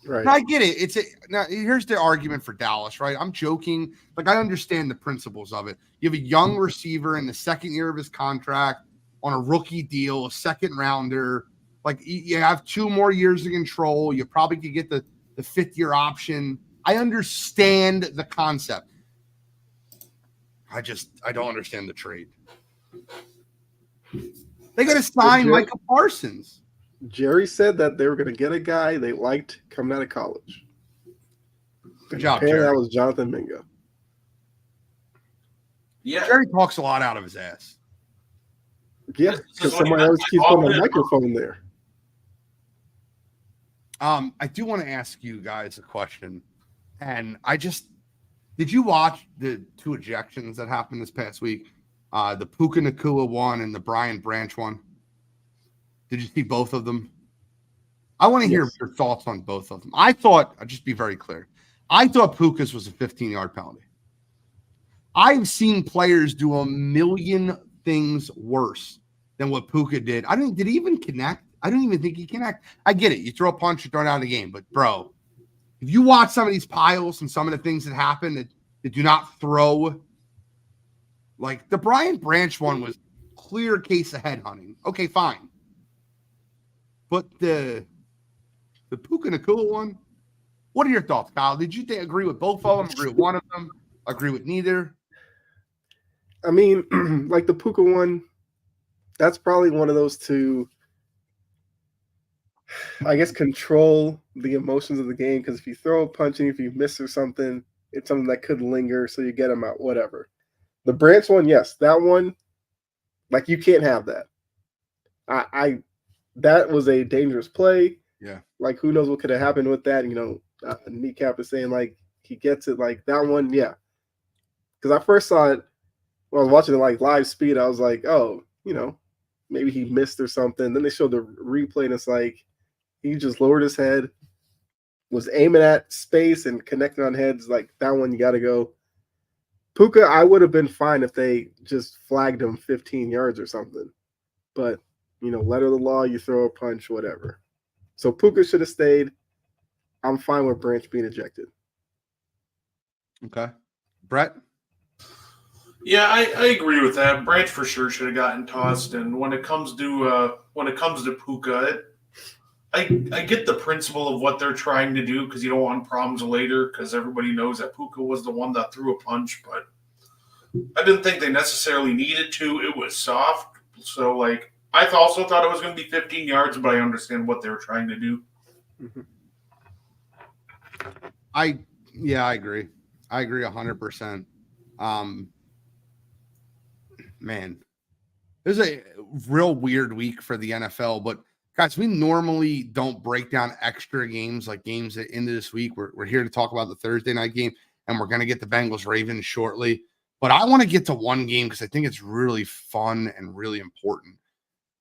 Right.
And I get it. Now here's the argument for Dallas, right? I'm joking. I understand the principles of it. You have a young receiver in the second year of his contract on a rookie deal, a second rounder. You have 2 more years of control. You probably could get the fifth-year option. I understand the concept. I don't understand the trade. They got to sign Micah Parsons.
Jerry said that they were going to get a guy they liked coming out of college.
Good job,
Jerry.
Jerry.
That was Jonathan Mingo.
Yeah.
Jerry talks a lot out of his ass.
Yeah, because someone else keeps on the microphone there.
I do want to ask you guys a question. And did you watch the 2 ejections that happened this past week? The Puka Nacua one and the Brian Branch one. Did you see both of them? I want to hear your thoughts on both of them. I'll just be very clear. I thought Puka's was a 15-yard penalty. I've seen players do a million things worse than what Puka did. Did he even connect? I don't even think he connected. I get it. You throw a punch, you throw it out of the game. But, bro, if you watch some of these piles and some of the things that happen that do not throw, the Brian Branch one was clear case of headhunting. Okay, fine. But the Puka Nacua one, what are your thoughts, Kyle? Did you agree with both of them? Agree with one of them? Agree with neither?
I mean, the Puka one, that's probably one of those to, I guess, control the emotions of the game. Because if you throw a punch and if you miss or something, it's something that could linger, so you get them out, whatever. The Branch one, yes, that one, you can't have that. that was a dangerous play.
Yeah.
Like, who knows what could have happened with that? Kneecap is saying, like, he gets it, like, that one, yeah. Because I first saw it when I was watching it, like, live speed. I was like, oh, maybe he missed or something. Then they showed the replay, and it's like he just lowered his head, was aiming at space and connecting on heads. Like, that one, you got to go. Puka, I would have been fine if they just flagged him 15 yards or something. But, letter of the law, you throw a punch, whatever. So Puka should have stayed. I'm fine with Branch being ejected.
Okay. Brett?
Yeah, I agree with that. Branch for sure should have gotten tossed. And when it comes to Puka, I get the principle of what they're trying to do because you don't want problems later because everybody knows that Puka was the one that threw a punch, but I didn't think they necessarily needed to. It was soft. So, like, I also thought it was going to be 15 yards, but I understand what they were trying to do.
Mm-hmm.
I agree. I agree 100%. Man, it was a real weird week for the NFL, but guys, we normally don't break down extra games like games at the end of this week. We're here to talk about the Thursday night game, and we're going to get the Bengals Ravens shortly. But I want to get to one game because I think it's really fun and really important.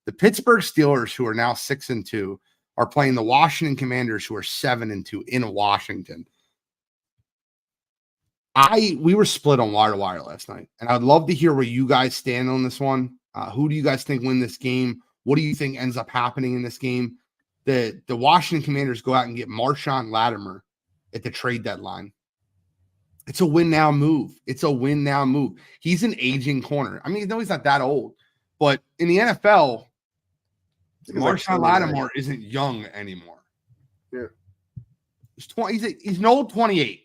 The Pittsburgh Steelers, who are now 6-2, are playing the Washington Commanders, who are 7-2 in Washington. We were split on wire to wire last night, and I'd love to hear where you guys stand on this one. Who do you guys think win this game? What do you think ends up happening in this game? The Washington Commanders go out and get Marshawn Lattimore at the trade deadline. It's a win now move. He's an aging corner. I mean, no, he's not that old, but in the NFL, Marshawn Lattimore isn't young anymore.
Yeah,
he's an old 28.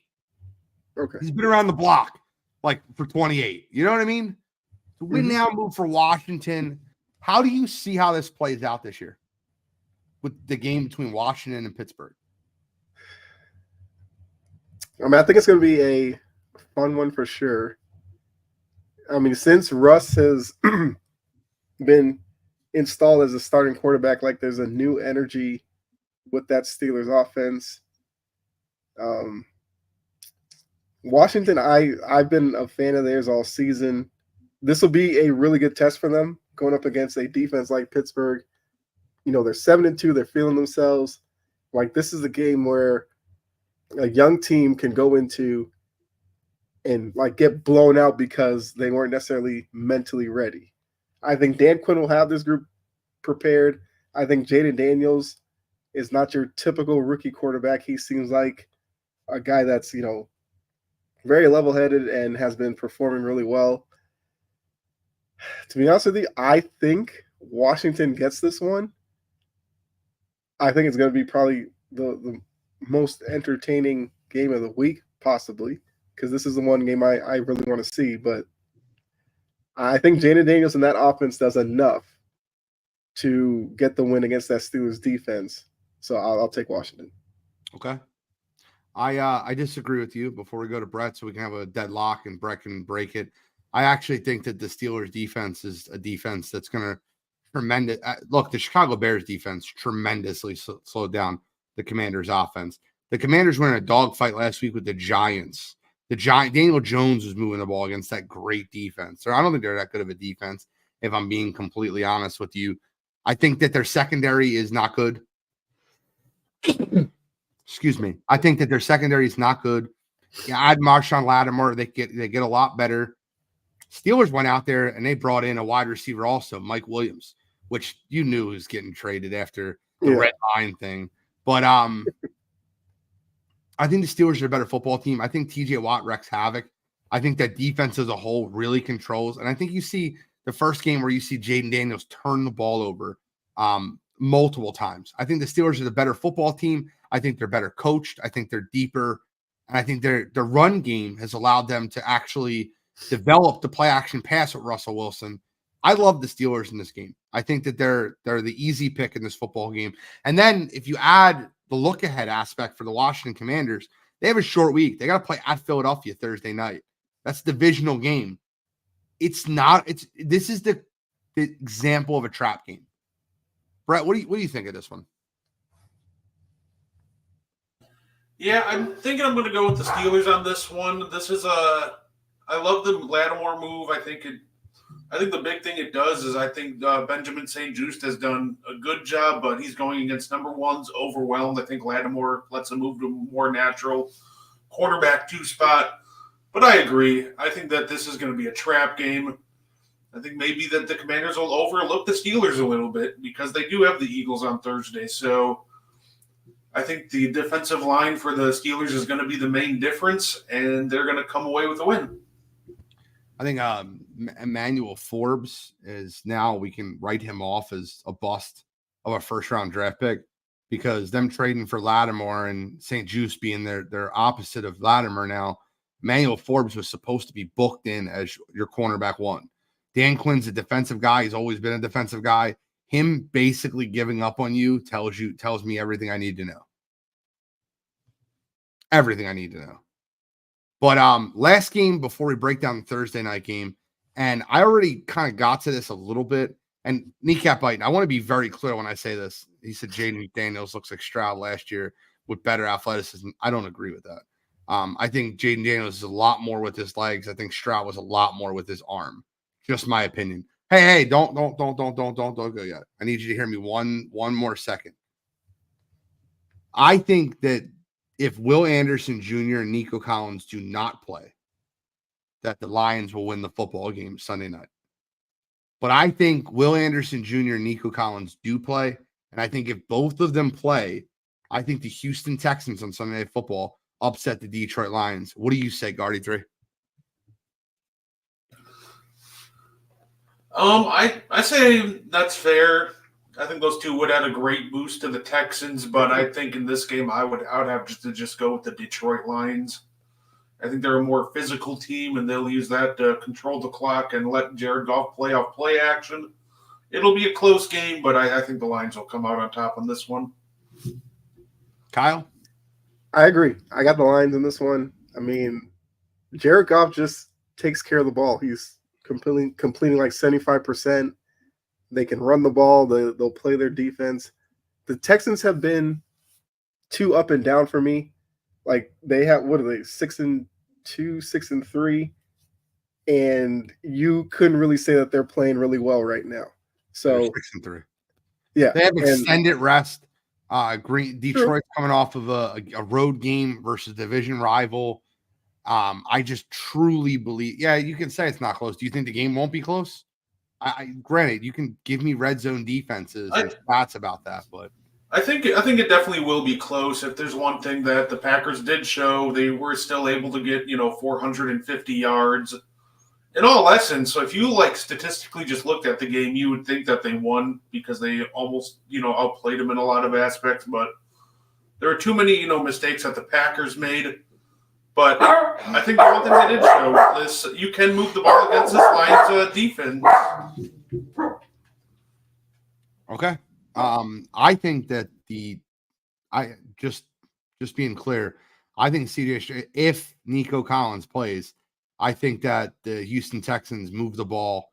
Okay.
He's been around the block like for 28. You know what I mean? The win now move for Washington. How do you see how this plays out this year with the game between Washington and Pittsburgh?
I mean, I think it's going to be a fun one for sure. I mean, since Russ has been installed as a starting quarterback, like there's a new energy with that Steelers offense. Washington, I've been a fan of theirs all season. This will be a really good test for them going up against a defense like Pittsburgh. They're 7-2. They're feeling themselves. Like, this is a game where a young team can go into and, like, get blown out because they weren't necessarily mentally ready. I think Dan Quinn will have this group prepared. I think Jaden Daniels is not your typical rookie quarterback. He seems like a guy that's, very level-headed and has been performing really well. To be honest with you, I think Washington gets this one. I think it's going to be probably the most entertaining game of the week, possibly, because this is the one game I really want to see. But I think Jaden Daniels and that offense does enough to get the win against that Steelers defense. So I'll take Washington.
Okay. I disagree with you before we go to Brett so we can have a deadlock and Brett can break it. I actually think that the Steelers defense is a defense that's going to tremendous. Look, the Chicago Bears defense tremendously slowed down the Commanders offense. The Commanders were in a dogfight last week with the Giants. Daniel Jones was moving the ball against that great defense. So I don't think they're that good of a defense, if I'm being completely honest with you. I think that their secondary is not good. Excuse me. I think that their secondary is not good. Add Marshawn Lattimore, they get a lot better. Steelers went out there and they brought in a wide receiver also, Mike Williams, which you knew was getting traded after the red line thing. But I think the Steelers are a better football team. I think TJ Watt wrecks havoc. I think that defense as a whole really controls. And I think you see the first game where you see Jaden Daniels turn the ball over multiple times. I think the Steelers are the better football team. I think they're better coached. I think they're deeper. And I think their run game has allowed them to actually develop the play action pass with Russell Wilson. I love the Steelers in this game. I think that they're the easy pick in this football game. And then if you add the look ahead aspect for the Washington Commanders, they have a short week. They got to play at Philadelphia Thursday night. That's a divisional game. This is the example of a trap game. Brett, what do you think of this one?
Yeah, I'm thinking I'm going to go with the Steelers on this one. I love the Lattimore move. I think the big thing it does is I think Benjamin St-Juste has done a good job, but he's going against number ones overwhelmed. I think Lattimore lets him move to a more natural cornerback 2 spot. But I agree. I think that this is going to be a trap game. I think maybe that the Commanders will overlook the Steelers a little bit because they do have the Eagles on Thursday. So I think the defensive line for the Steelers is going to be the main difference, and they're going to come away with a win.
I think Emmanuel Forbes is now, we can write him off as a bust of a first-round draft pick because them trading for Lattimore and St-Juste being their opposite of Lattimore now, Emmanuel Forbes was supposed to be booked in as your cornerback 1. Dan Quinn's a defensive guy. He's always been a defensive guy. Him basically giving up on you tells me everything I need to know. Everything I need to know. But last game before we break down the Thursday night game, and I already kind of got to this a little bit, and kneecap biting, I want to be very clear when I say this. He said Jaden McDaniels looks like Stroud last year with better athleticism. I don't agree with that. I think Jaden Daniels is a lot more with his legs. I think Stroud was a lot more with his arm. Just my opinion. Hey, don't go yet. I need you to hear me one more second. I think that if Will Anderson Jr. and Nico Collins do not play, that the Lions will win the football game Sunday night. But I think Will Anderson Jr. and Nico Collins do play, and I think if both of them play, I think the Houston Texans on Sunday Night Football upset the Detroit Lions. What do you say, Guardy 3?
I say that's fair. I think those two would add a great boost to the Texans, but I think in this game I would have just go with the Detroit Lions. I think they're a more physical team, and they'll use that to control the clock and let Jared Goff play off play action. It'll be a close game, but I think the Lions will come out on top on this one.
Kyle?
I agree. I got the Lions in this one. I mean, Jared Goff just takes care of the ball. He's completing like 75%. They can run the ball. They'll play their defense. The Texans have been too up and down for me. Like they have, what are they, 6-2, 6-3, and you couldn't really say that they're playing really well right now. So
6-3.
Yeah,
they have extended rest. Detroit's coming off of a road game versus division rival. I just truly believe. Yeah, you can say it's not close. Do you think the game won't be close? Granted, you can give me red zone defenses and stats about that, but
I think it definitely will be close. If there's one thing that the Packers did show, they were still able to get 450 yards in all essence. So if you statistically just looked at the game, you would think that they won because they almost outplayed them in a lot of aspects. But there are too many mistakes that the Packers made. But I think the one thing they did show is you can move the ball against this Lions defense.
Okay. I think that just being clear, I think if Nico Collins plays, I think that the Houston Texans move the ball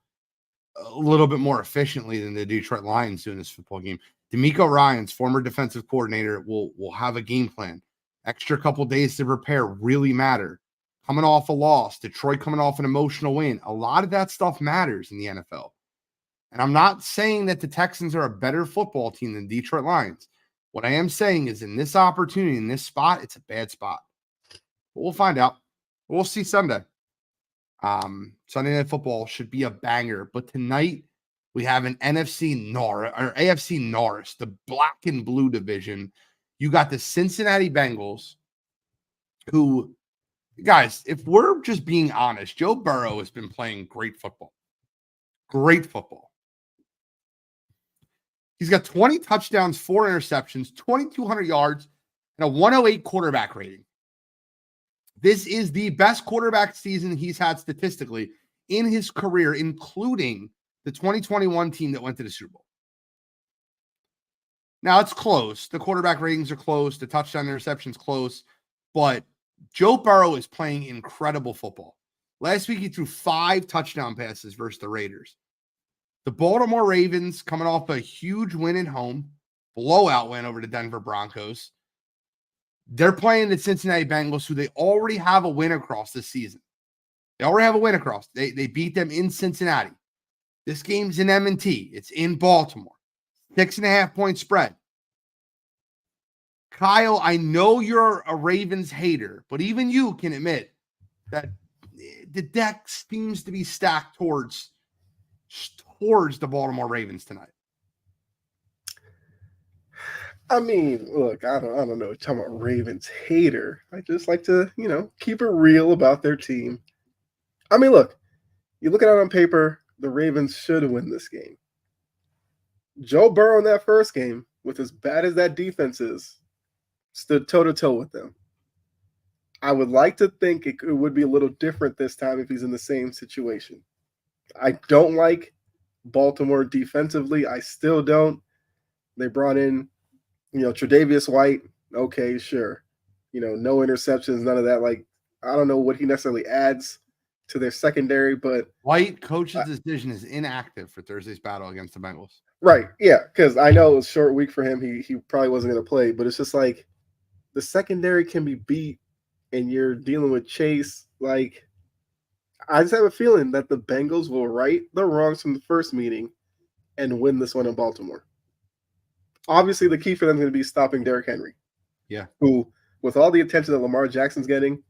a little bit more efficiently than the Detroit Lions do in this football game. D'Amico Ryans, former defensive coordinator, will have a game plan. Extra couple days to prepare really matter. Coming off a loss, Detroit coming off an emotional win. A lot of that stuff matters in the NFL. And I'm not saying that the Texans are a better football team than the Detroit Lions. What I am saying is in this opportunity, in this spot, it's a bad spot. But we'll find out. We'll see Sunday. Sunday Night Football should be a banger. But tonight, we have an AFC Norris, the black and blue division. You got the Cincinnati Bengals, who, guys, if we're just being honest, Joe Burrow has been playing great football. Great football. He's got 20 touchdowns, 4 interceptions, 2,200 yards, and a 108 quarterback rating. This is the best quarterback season he's had statistically in his career, including the 2021 team that went to the Super Bowl. Now, it's close. The quarterback ratings are close. The touchdown interceptions close. But Joe Burrow is playing incredible football. Last week, he threw 5 touchdown passes versus the Raiders. The Baltimore Ravens coming off a huge win at home, blowout win over the Denver Broncos. They're playing the Cincinnati Bengals, who they already have a win across this season. They already have a win across. They beat them in Cincinnati. This game's in M&T. It's in Baltimore. 6.5-point spread. Kyle, I know you're a Ravens hater, but even you can admit that the deck seems to be stacked towards the Baltimore Ravens tonight.
I mean, look, I don't know. I'm a Ravens hater. I just like to, keep it real about their team. I mean, look, you look at it on paper, the Ravens should win this game. Joe Burrow in that first game, with as bad as that defense is, stood toe-to-toe with them. I would like to think it would be a little different this time if he's in the same situation. I don't like Baltimore defensively. I still don't. They brought in, Tre'Davious White. Okay, sure. No interceptions, none of that. Like, I don't know what he necessarily adds to their secondary, but
White coach's decision is inactive for Thursday's battle against the Bengals.
Right, yeah, because I know it was a short week for him. He probably wasn't going to play, but it's just like the secondary can be beat, and you're dealing with Chase. Like, I just have a feeling that the Bengals will right the wrongs from the first meeting and win this one in Baltimore. Obviously, the key for them is going to be stopping Derrick Henry.
Yeah.
Who, with all the attention that Lamar Jackson's getting,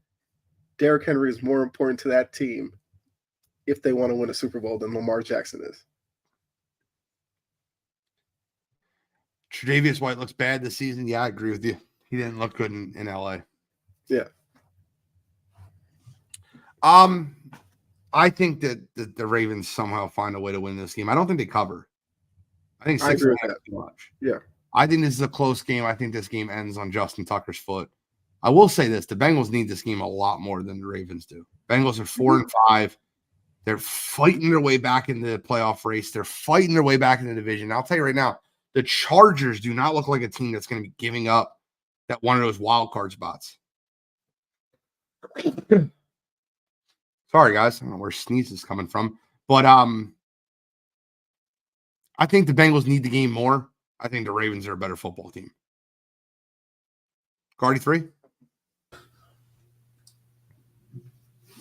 Derrick Henry is more important to that team if they want to win a Super Bowl than Lamar Jackson is.
Tre'Davious White looks bad this season. Yeah, I agree with you. He didn't look good in LA.
Yeah.
I think that the Ravens somehow find a way to win this game. I don't think they cover. I think 6.5 is too much.
Yeah.
I think this is a close game. I think this game ends on Justin Tucker's foot. I will say this: the Bengals need this game a lot more than the Ravens do. Bengals are 4-5. They're fighting their way back in the playoff race. They're fighting their way back in the division. I'll tell you right now, the Chargers do not look like a team that's going to be giving up that one of those wild card spots. Sorry, guys. I don't know where sneeze is coming from. But I think the Bengals need the game more. I think the Ravens are a better football team. Cardi 3?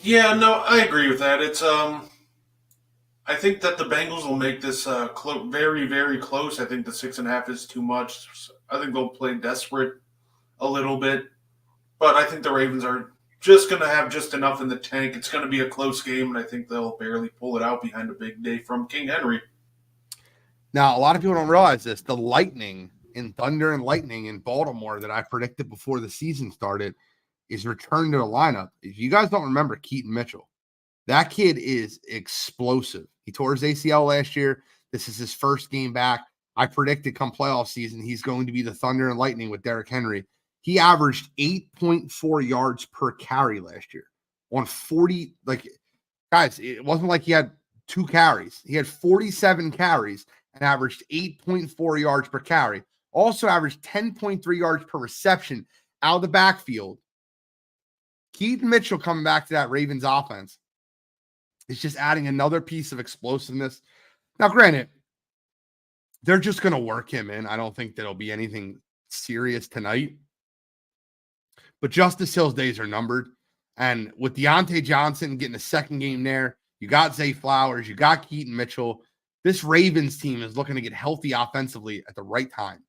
Yeah, no, I agree with that. It's I think that the Bengals will make this very, very close. I think the 6.5 is too much. I think they'll play desperate a little bit, but I think the Ravens are just going to have just enough in the tank. It's going to be a close game, and I think they'll barely pull it out behind a big day from King Henry.
Now, a lot of people don't realize this. The Lightning in Thunder and Lightning in Baltimore that I predicted before the season started is returned to the lineup. If you guys don't remember Keaton Mitchell, that kid is explosive. He tore his ACL last year. This is his first game back. I predicted come playoff season, he's going to be the Thunder and Lightning with Derrick Henry. He averaged 8.4 yards per carry last year on 40. Guys, it wasn't like he had 2 carries. He had 47 carries and averaged 8.4 yards per carry. Also averaged 10.3 yards per reception out of the backfield. Keaton Mitchell coming back to that Ravens offense is just adding another piece of explosiveness. Now, granted, they're just going to work him in. I don't think there'll be anything serious tonight. But Justice Hill's days are numbered. And with Deontay Johnson getting a second game there, you got Zay Flowers, you got Keaton Mitchell. This Ravens team is looking to get healthy offensively at the right time.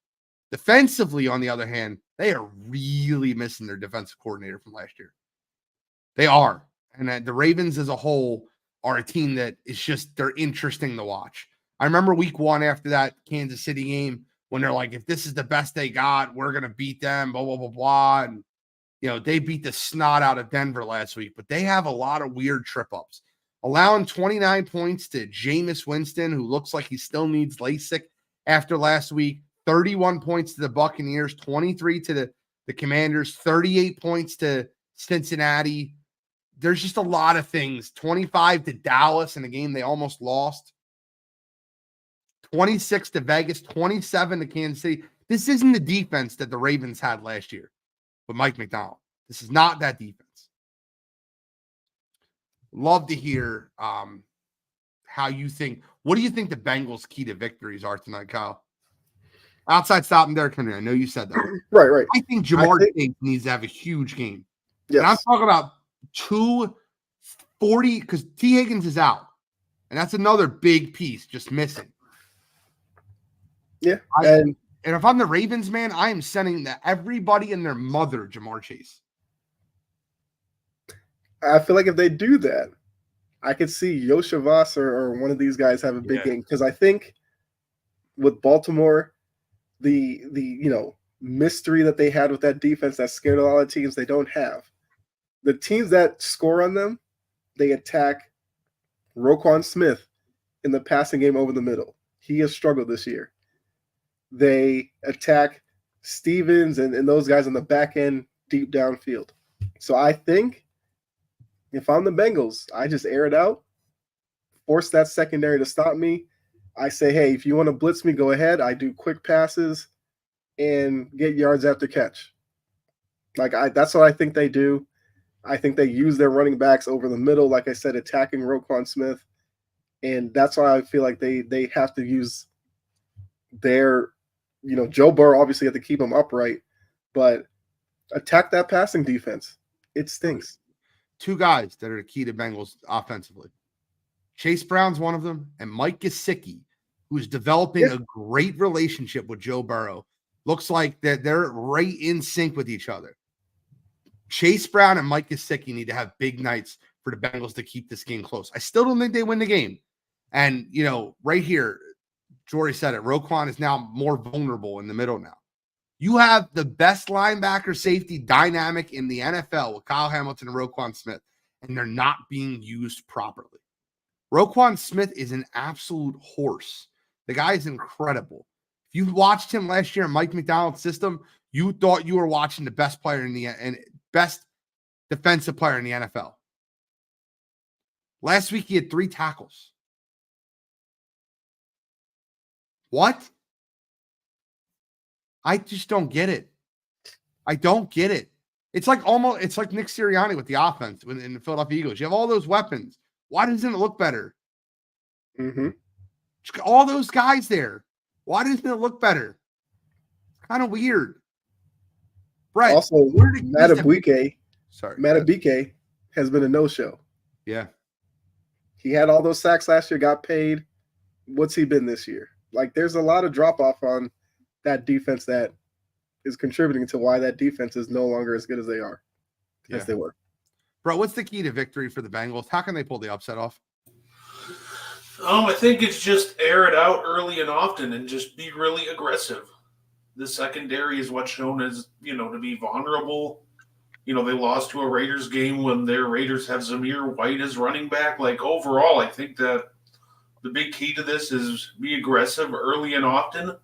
Defensively, on the other hand, they are really missing their defensive coordinator from last year. They are. And the Ravens as a whole are a team that is just, they're interesting to watch. I remember week 1 after that Kansas City game when they're like, if this is the best they got, we're going to beat them, blah, blah, blah, blah. And, they beat the snot out of Denver last week, but they have a lot of weird trip-ups. Allowing 29 points to Jameis Winston, who looks like he still needs LASIK after last week, 31 points to the Buccaneers, 23 to the Commanders, 38 points to Cincinnati. There's just a lot of things. 25 to Dallas in a game they almost lost. 26 to Vegas, 27 to Kansas City. This isn't the defense that the Ravens had last year with Mike McDonald. This is not that defense. Love to hear how you think. What do you think the Bengals' key to victories are tonight, Kyle? Outside stopping Derrick Henry. I know you said that.
Right.
I think Jamar Chase needs to have a huge game.
Yes.
And I'm talking about 240 because T. Higgins is out. And that's another big piece just missing.
Yeah.
And if I'm the Ravens, man, I am sending everybody and their mother Jamar Chase.
I feel like if they do that, I could see Yosha Voss or one of these guys have a big game. Because I think with Baltimore, the mystery that they had with that defense that scared a lot of teams they don't have. The teams that score on them, they attack Roquan Smith in the passing game over the middle. He has struggled this year. They attack Stevens and those guys on the back end deep downfield. So I think if I'm the Bengals, I just air it out, force that secondary to stop me. I say, hey, if you want to blitz me, go ahead. I do quick passes and get yards after catch. That's what I think they do. I think they use their running backs over the middle, like I said, attacking Roquan Smith. And that's why I feel like they have to use their, Joe Burrow obviously have to keep him upright, but attack that passing defense. It stinks.
Two guys that are the key to Bengals offensively. Chase Brown's one of them, and Mike Gesicki, who's developing a great relationship with Joe Burrow. Looks like that they're right in sync with each other. Chase Brown and Mike Gesicki need to have big nights for the Bengals to keep this game close. I still don't think they win the game. And, right here, Jory said it, Roquan is now more vulnerable in the middle now. You have the best linebacker safety dynamic in the NFL with Kyle Hamilton and Roquan Smith, and they're not being used properly. Roquan Smith is an absolute horse. The guy is incredible. If you watched him last year in Mike McDonald's system, you thought you were watching the best player and best defensive player in the NFL. Last week, he had 3 tackles. What? I just don't get it. I don't get it. It's like Nick Sirianni with the offense in the Philadelphia Eagles. You have all those weapons. Why doesn't it look better?
Mm-hmm.
All those guys there. Why doesn't it look better? It's kind of weird. Brett,
also, Matabike has been a no-show.
Yeah.
He had all those sacks last year, got paid. What's he been this year? There's a lot of drop-off on that defense that is contributing to why that defense is no longer as good as they are, as they were.
Bro, what's the key to victory for the Bengals? How can they pull the upset off?
I think it's just air it out early and often and just be really aggressive. The secondary is what's shown as, to be vulnerable. They lost to a Raiders game when their Raiders have Zamir White as running back. Overall, I think that the big key to this is be aggressive early and often,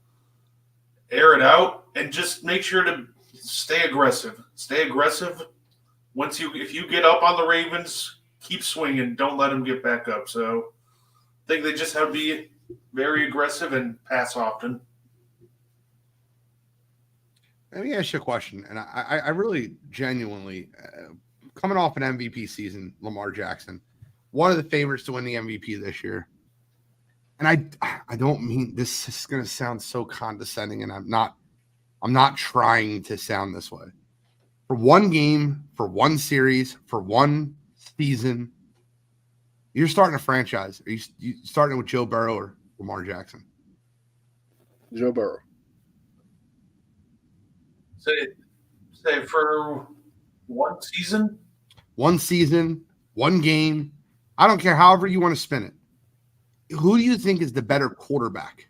air it out, and just make sure to stay aggressive. Stay aggressive. If you get up on the Ravens, keep swinging. Don't let them get back up. So I think they just have to be very aggressive and pass often.
Let me ask you a question, and I really genuinely, coming off an MVP season, Lamar Jackson, one of the favorites to win the MVP this year. And I don't mean this is going to sound so condescending, and I'm not trying to sound this way. For one game, for one series, for one season, you're starting a franchise. Are you starting with Joe Burrow or Lamar Jackson?
Joe Burrow.
Say for one season?
One season, one game. I don't care however you want to spin it. Who do you think is the better quarterback?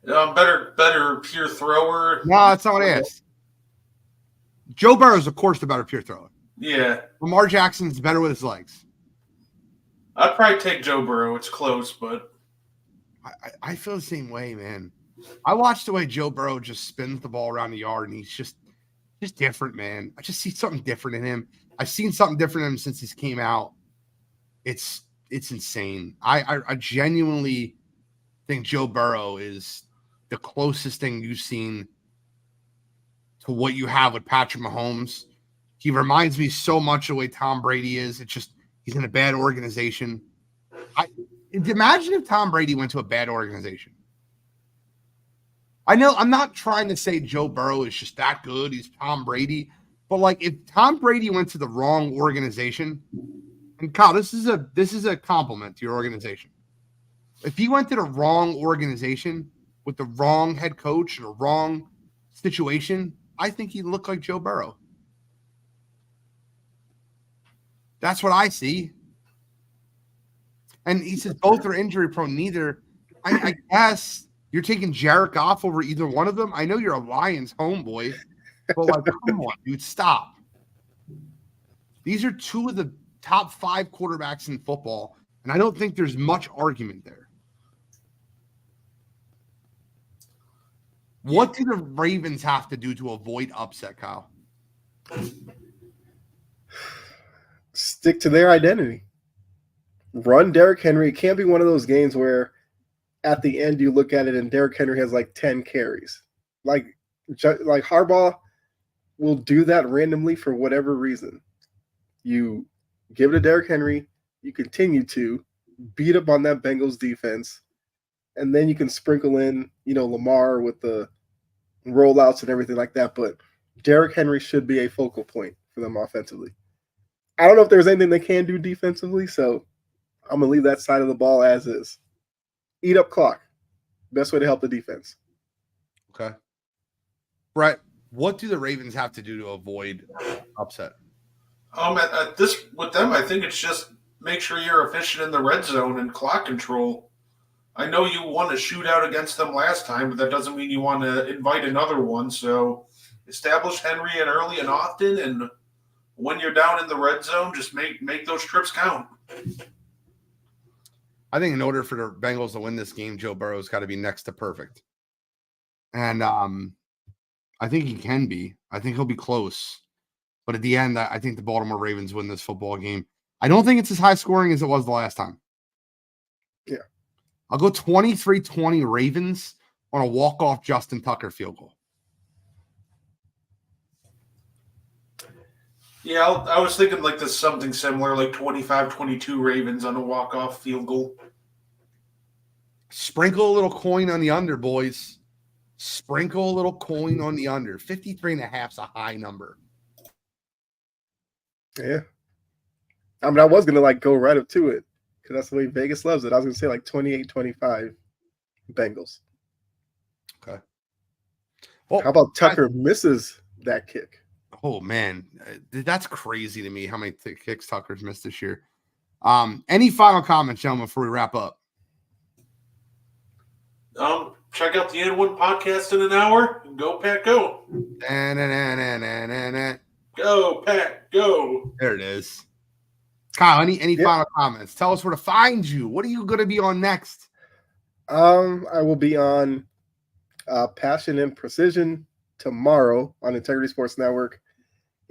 Better pure thrower.
No, that's not what I asked. Joe Burrow is, of course, the better pure thrower.
Yeah.
Lamar Jackson's better with his legs.
I'd probably take Joe Burrow. It's close, but
I feel the same way, man. I watched the way Joe Burrow just spins the ball around the yard, and he's just different, man. I just see something different in him. I've seen something different in him since he came out. It's insane. I genuinely think Joe Burrow is the closest thing you've seen to what you have with Patrick Mahomes. He reminds me so much of the way Tom Brady is. It's just he's in a bad organization. Imagine if Tom Brady went to a bad organization. I know I'm not trying to say Joe Burrow is just that good. He's Tom Brady. But like if Tom Brady went to the wrong organization, and Kyle, this is a compliment to your organization. If he went to the wrong organization with the wrong head coach and a wrong situation, I think he'd look like Joe Burrow. That's what I see. And he says both are injury prone. Neither. I guess you're taking Jared Goff over either one of them. I know you're a Lions homeboy, but like, come on, dude, stop. These are two of the top 5 quarterbacks in football, and I don't think there's much argument there. What do the Ravens have to do to avoid upset, Kyle?
Stick to their identity. Run Derrick Henry. It can't be one of those games where at the end you look at it and Derrick Henry has like 10 carries. Like Harbaugh will do that randomly for whatever reason. You give it to Derrick Henry. You continue to beat up on that Bengals defense. And then you can sprinkle in, Lamar with the rollouts and everything like that. But Derrick Henry should be a focal point for them offensively. I don't know if there's anything they can do defensively, so I'm going to leave that side of the ball as is. Eat up clock. Best way to help the defense.
Okay. Brett, what do the Ravens have to do to avoid upset?
At this with them, I think it's just make sure you're efficient in the red zone and clock control. I know you won a shootout against them last time, but that doesn't mean you want to invite another one. So establish Henry in early and often, and when you're down in the red zone, just make those trips count.
I think in order for the Bengals to win this game, Joe Burrow's got to be next to perfect. And I think he can be. I think he'll be close. But at the end, I think the Baltimore Ravens win this football game. I don't think it's as high scoring as it was the last time.
Yeah.
I'll go 23-20 Ravens on a walk-off Justin Tucker field goal.
Yeah, I was thinking like this something similar, like 25-22 Ravens on a walk-off field goal.
Sprinkle a little coin on the under, boys. Sprinkle a little coin on the under. 53.5 is a high number.
Yeah. I mean, I was going to go right up to it because that's the way Vegas loves it. I was going to say 28-25 Bengals.
Okay. Well,
how about Tucker misses that kick?
Oh, man. That's crazy to me how many kicks Tucker's missed this year. Any final comments, gentlemen, before we wrap up?
Check out the N1 podcast in an hour and go, Pack, go. Go, Pack, go.
There it is. Kyle, any final comments? Tell us where to find you. What are you going to be on next?
I will be on Passion and Precision tomorrow on Integrity Sports Network.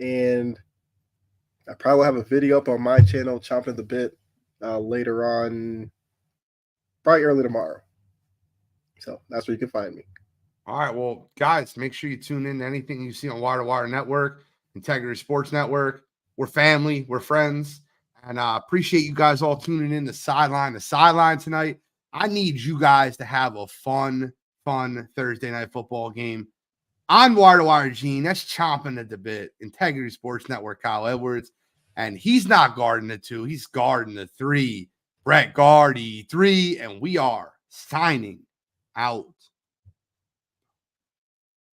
And I probably will have a video up on my channel, Chomping at the Bit, later on, probably early tomorrow. So that's where you can find me.
All right. Well, guys, make sure you tune in to anything you see on Wire to Wire Network, Integrity Sports Network. We're family. We're friends. And I appreciate you guys all tuning in to Sideline tonight. I need you guys to have a fun Thursday night football game. I'm Wire to Wire Gene. That's Chomping at the Bit. Integrity Sports Network, Kyle Edwards. And he's not guarding the 2. He's guarding the 3. Brett Gardy 3. And we are signing out.